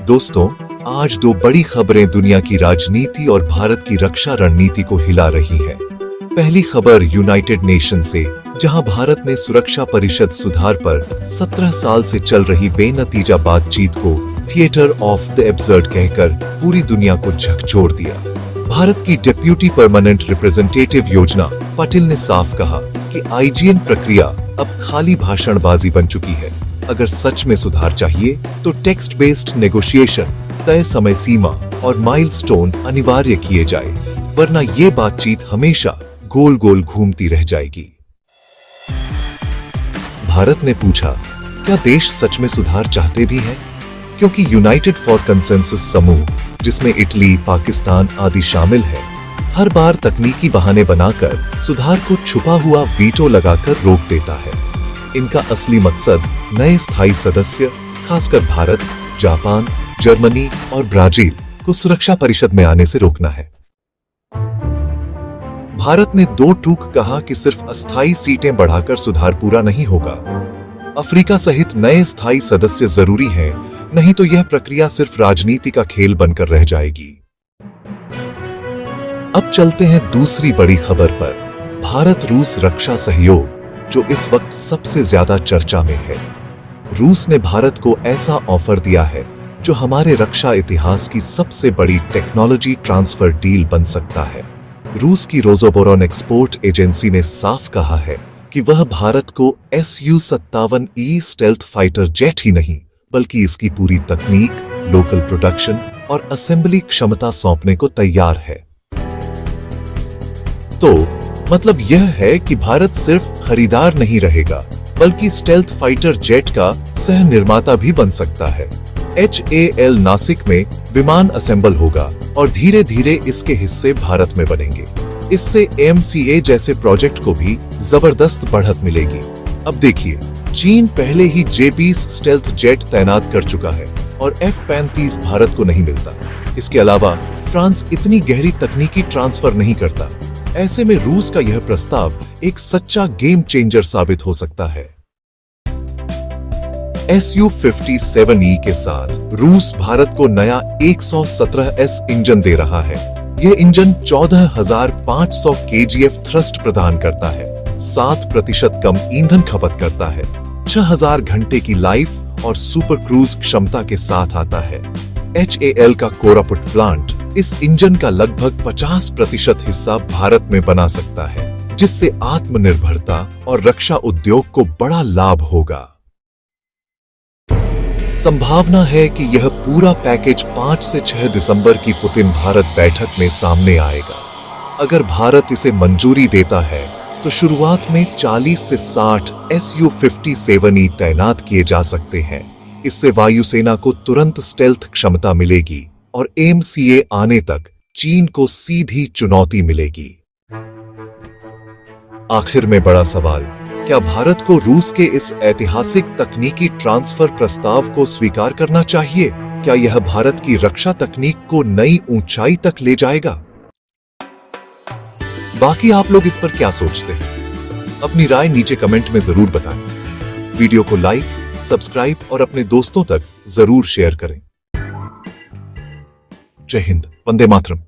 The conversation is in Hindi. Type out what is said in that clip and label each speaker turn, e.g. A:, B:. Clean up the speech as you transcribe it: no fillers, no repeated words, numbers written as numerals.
A: दोस्तों, आज दो बड़ी खबरें दुनिया की राजनीति और भारत की रक्षा रणनीति को हिला रही हैं। पहली खबर यूनाइटेड नेशन से, जहां भारत ने सुरक्षा परिषद सुधार पर 17 साल से चल रही बेनतीजा बातचीत को थिएटर ऑफ द एब्सर्ड कहकर पूरी दुनिया को झकझोर दिया। भारत की डिप्यूटी परमानेंट रिप्रेजेंटेटिव योजना पाटिल ने साफ कहा कि आईजीएन प्रक्रिया अब खाली भाषणबाजी बन चुकी है। अगर सच में सुधार चाहिए तो टेक्स्ट बेस्ड नेगोशिएशन, तय समय सीमा और माइलस्टोन अनिवार्य किए जाए, वरना ये बातचीत हमेशा गोल गोल घूमती रह जाएगी। भारत ने पूछा, क्या देश सच में सुधार चाहते भी हैं? क्योंकि यूनाइटेड फॉर कंसेंसस समूह, जिसमें इटली, पाकिस्तान आदि शामिल है, हर बार तकनीकी बहाने बनाकर सुधार को छुपा हुआ वीटो लगाकर रोक देता है। इनका असली मकसद नए स्थायी सदस्य, खासकर भारत, जापान, जर्मनी और ब्राजील को सुरक्षा परिषद में आने से रोकना है। भारत ने दो टूक कहा कि सिर्फ अस्थायी सीटें बढ़ाकर सुधार पूरा नहीं होगा। अफ्रीका सहित नए स्थायी सदस्य जरूरी हैं, नहीं तो यह प्रक्रिया सिर्फ राजनीति का खेल बनकर रह जाएगी। अब चलते हैं दूसरी बड़ी खबर पर, भारत रूस रक्षा सहयोग, जो इस वक्त सबसे ज्यादा चर्चा में है। रूस ने भारत को ऐसा ऑफर दिया है जो हमारे रक्षा इतिहास की सबसे बड़ी टेक्नोलॉजी ट्रांसफर डील बन सकता है। रूस की रोसोबोरोन एक्सपोर्ट एजेंसी ने साफ कहा है कि वह भारत को Su-57E स्टेल्थ फाइटर जेट ही नहीं, बल्कि इसकी पूरी तकनीक, लोकल प्रोडक्शन और असेंबली क्षमता सौंपने को तैयार है। तो मतलब यह है कि भारत सिर्फ खरीदार नहीं रहेगा, बल्कि स्टेल्थ फाइटर जेट का सह निर्माता भी बन सकता है। HAL नासिक में विमान असेंबल होगा और धीरे धीरे इसके हिस्से भारत में बनेंगे। इससे AMCA जैसे प्रोजेक्ट को भी जबरदस्त बढ़त मिलेगी। अब देखिए, चीन पहले ही J-20 स्टेल्थ जेट तैनात कर चुका है और F-35 भारत को नहीं मिलता। इसके अलावा फ्रांस इतनी गहरी तकनीकी ट्रांसफर नहीं करता। ऐसे में रूस का यह प्रस्ताव एक सच्चा गेम चेंजर साबित हो सकता है। Su-57E के साथ रूस भारत को नया 117S इंजन दे रहा है। यह इंजन 14,500 kgf थ्रस्ट प्रदान करता है, 7% कम ईंधन खपत करता है, 6,000 घंटे की लाइफ और सुपर क्रूज क्षमता के साथ आता है। HAL का कोरापुट प्लांट इस इंजन का लगभग 50% हिस्सा भारत में बना सकता है, जिससे आत्मनिर्भरता और रक्षा उद्योग को बड़ा लाभ होगा। संभावना है कि यह पूरा पैकेज 5 से 6 दिसंबर की पुतिन भारत बैठक में सामने आएगा। अगर भारत इसे मंजूरी देता है तो शुरुआत में 40 से 60 Su-57E तैनात किए जा सकते हैं। इससे वायुसेना को तुरंत स्टेल्थ क्षमता मिलेगी और AMCA आने तक चीन को सीधी चुनौती मिलेगी। आखिर में बड़ा सवाल, क्या भारत को रूस के इस ऐतिहासिक तकनीकी ट्रांसफर प्रस्ताव को स्वीकार करना चाहिए? क्या यह भारत की रक्षा तकनीक को नई ऊंचाई तक ले जाएगा? बाकी आप लोग इस पर क्या सोचते हैं? अपनी राय नीचे कमेंट में जरूर बताएं। वीडियो को लाइक, सब्सक्राइब और अपने दोस्तों तक जरूर शेयर करें। जय हिंद, वंदे मातरम।